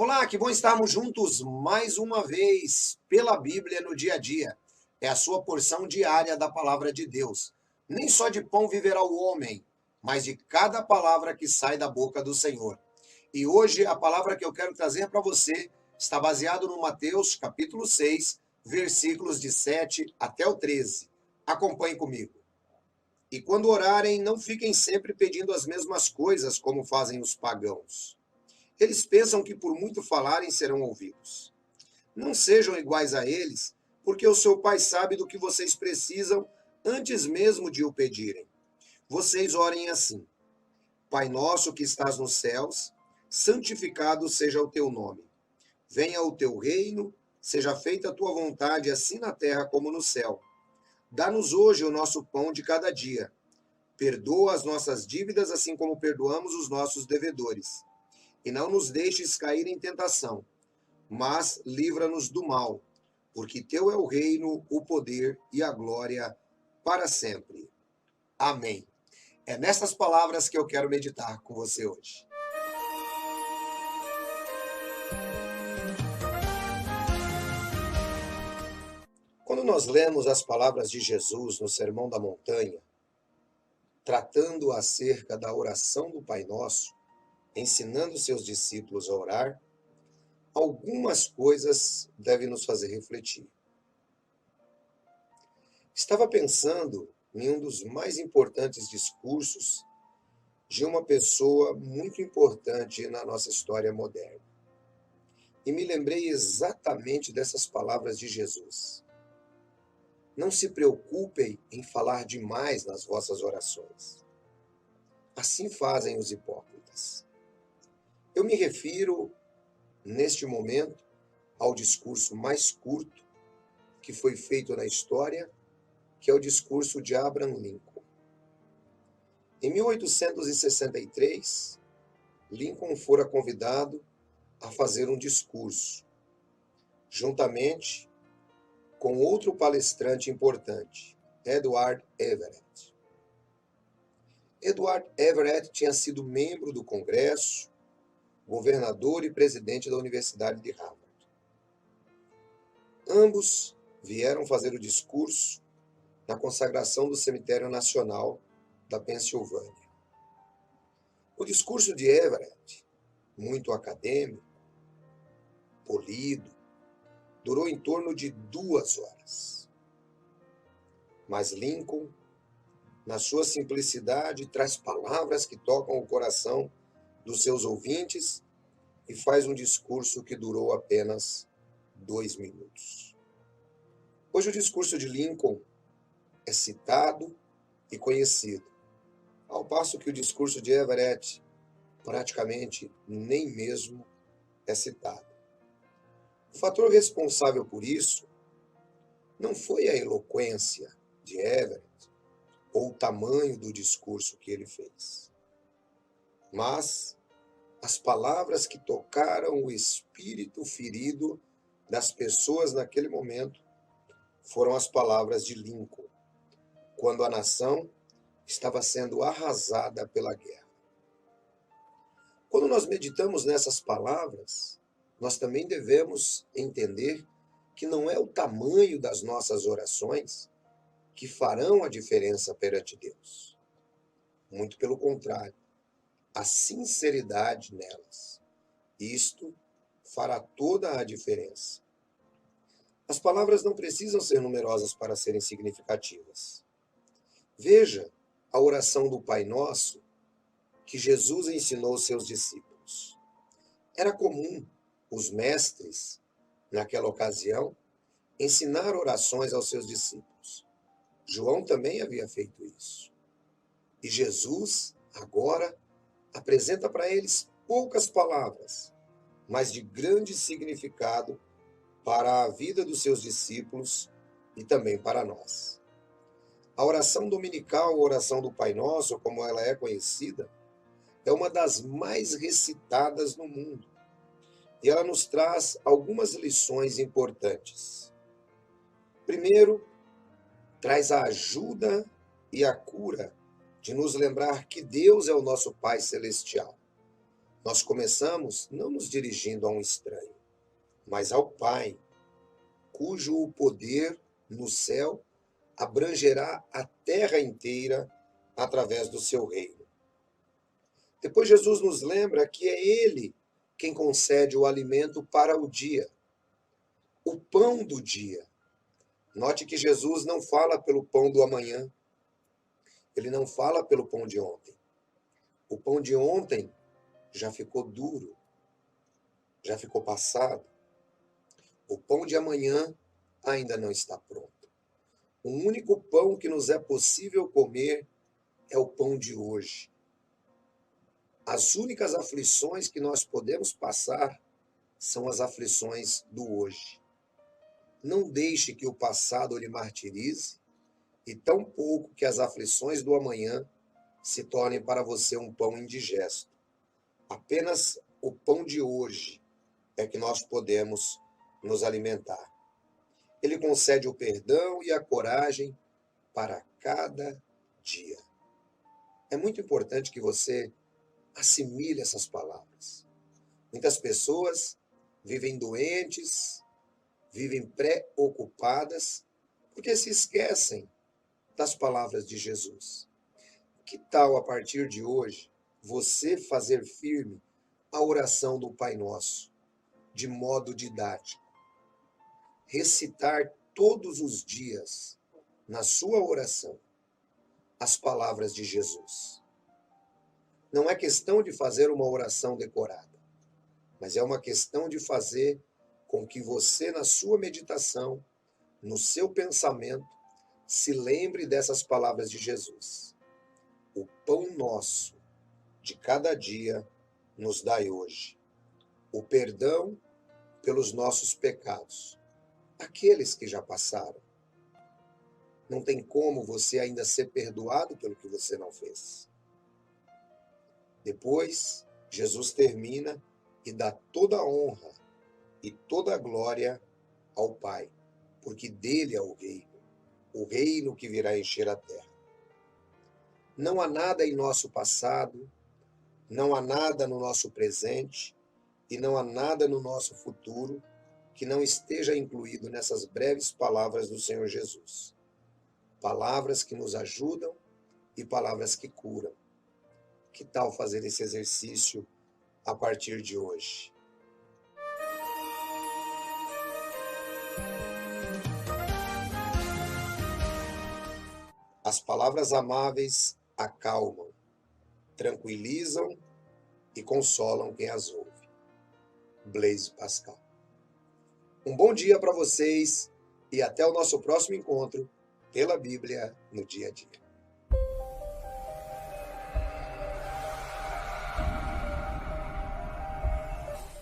Olá, que bom estarmos juntos mais uma vez pela Bíblia no dia a dia. É a sua porção diária da palavra de Deus. Nem só de pão viverá o homem, mas de cada palavra que sai da boca do Senhor. E hoje a palavra que eu quero trazer para você está baseado no Mateus, capítulo 6, versículos de 7 até o 13. Acompanhe comigo. E quando orarem, não fiquem sempre pedindo as mesmas coisas como fazem os pagãos. Eles pensam que por muito falarem serão ouvidos. Não sejam iguais a eles, porque o seu Pai sabe do que vocês precisam antes mesmo de o pedirem. Vocês orem assim: Pai nosso que estás nos céus, santificado seja o teu nome. Venha o teu reino, seja feita a tua vontade, assim na terra como no céu. Dá-nos hoje o nosso pão de cada dia. Perdoa as nossas dívidas, assim como perdoamos os nossos devedores. E não nos deixes cair em tentação, mas livra-nos do mal, porque teu é o reino, o poder e a glória para sempre. Amém. É nessas palavras que eu quero meditar com você hoje. Quando nós lemos as palavras de Jesus no Sermão da Montanha, tratando acerca da oração do Pai Nosso, ensinando seus discípulos a orar, algumas coisas devem nos fazer refletir. Estava pensando em um dos mais importantes discursos de uma pessoa muito importante na nossa história moderna. E me lembrei exatamente dessas palavras de Jesus. Não se preocupem em falar demais nas vossas orações. Assim fazem os hipócritas. Eu me refiro, neste momento, ao discurso mais curto que foi feito na história, que é o discurso de Abraham Lincoln. Em 1863, Lincoln fora convidado a fazer um discurso, juntamente com outro palestrante importante, Edward Everett. Edward Everett tinha sido membro do Congresso, governador e presidente da Universidade de Harvard. Ambos vieram fazer o discurso na consagração do Cemitério Nacional da Pensilvânia. O discurso de Everett, muito acadêmico, polido, durou em torno de 2 horas. Mas Lincoln, na sua simplicidade, traz palavras que tocam o coração dos seus ouvintes e faz um discurso que durou apenas 2 minutos. Hoje o discurso de Lincoln é citado e conhecido, ao passo que o discurso de Everett praticamente nem mesmo é citado. O fator responsável por isso não foi a eloquência de Everett ou o tamanho do discurso que ele fez, mas as palavras que tocaram o espírito ferido das pessoas naquele momento foram as palavras de Lincoln, quando a nação estava sendo arrasada pela guerra. Quando nós meditamos nessas palavras, nós também devemos entender que não é o tamanho das nossas orações que farão a diferença perante Deus. Muito pelo contrário, a sinceridade nelas. Isto fará toda a diferença. As palavras não precisam ser numerosas para serem significativas. Veja a oração do Pai Nosso que Jesus ensinou aos seus discípulos. Era comum os mestres, naquela ocasião, ensinar orações aos seus discípulos. João também havia feito isso. E Jesus, agora, apresenta para eles poucas palavras, mas de grande significado para a vida dos seus discípulos e também para nós. A oração dominical, a oração do Pai Nosso, como ela é conhecida, é uma das mais recitadas no mundo. E ela nos traz algumas lições importantes. Primeiro, traz a ajuda e a cura de nos lembrar que Deus é o nosso Pai Celestial. Nós começamos não nos dirigindo a um estranho, mas ao Pai, cujo o poder no céu abrangerá a terra inteira através do seu reino. Depois Jesus nos lembra que é Ele quem concede o alimento para o dia, o pão do dia. Note que Jesus não fala pelo pão do amanhã, ele não fala pelo pão de ontem. O pão de ontem já ficou duro, já ficou passado. O pão de amanhã ainda não está pronto. O único pão que nos é possível comer é o pão de hoje. As únicas aflições que nós podemos passar são as aflições do hoje. Não deixe que o passado lhe martirize e tampouco que as aflições do amanhã se tornem para você um pão indigesto. Apenas o pão de hoje é que nós podemos nos alimentar. Ele concede o perdão e a coragem para cada dia. É muito importante que você assimile essas palavras. Muitas pessoas vivem doentes, vivem preocupadas, porque se esquecem das palavras de Jesus. Que tal, a partir de hoje, você fazer firme a oração do Pai Nosso, de modo didático? Recitar todos os dias, na sua oração, as palavras de Jesus. Não é questão de fazer uma oração decorada, mas é uma questão de fazer com que você, na sua meditação, no seu pensamento, se lembre dessas palavras de Jesus. O pão nosso de cada dia nos dai hoje. O perdão pelos nossos pecados, aqueles que já passaram. Não tem como você ainda ser perdoado pelo que você não fez. Depois, Jesus termina e dá toda a honra e toda a glória ao Pai, porque dele é o reino que virá encher a terra. Não há nada em nosso passado, não há nada no nosso presente e não há nada no nosso futuro que não esteja incluído nessas breves palavras do Senhor Jesus. Palavras que nos ajudam e palavras que curam. Que tal fazer esse exercício a partir de hoje? As palavras amáveis acalmam, tranquilizam e consolam quem as ouve. Blaise Pascal. Um bom dia para vocês e até o nosso próximo encontro pela Bíblia no dia a dia.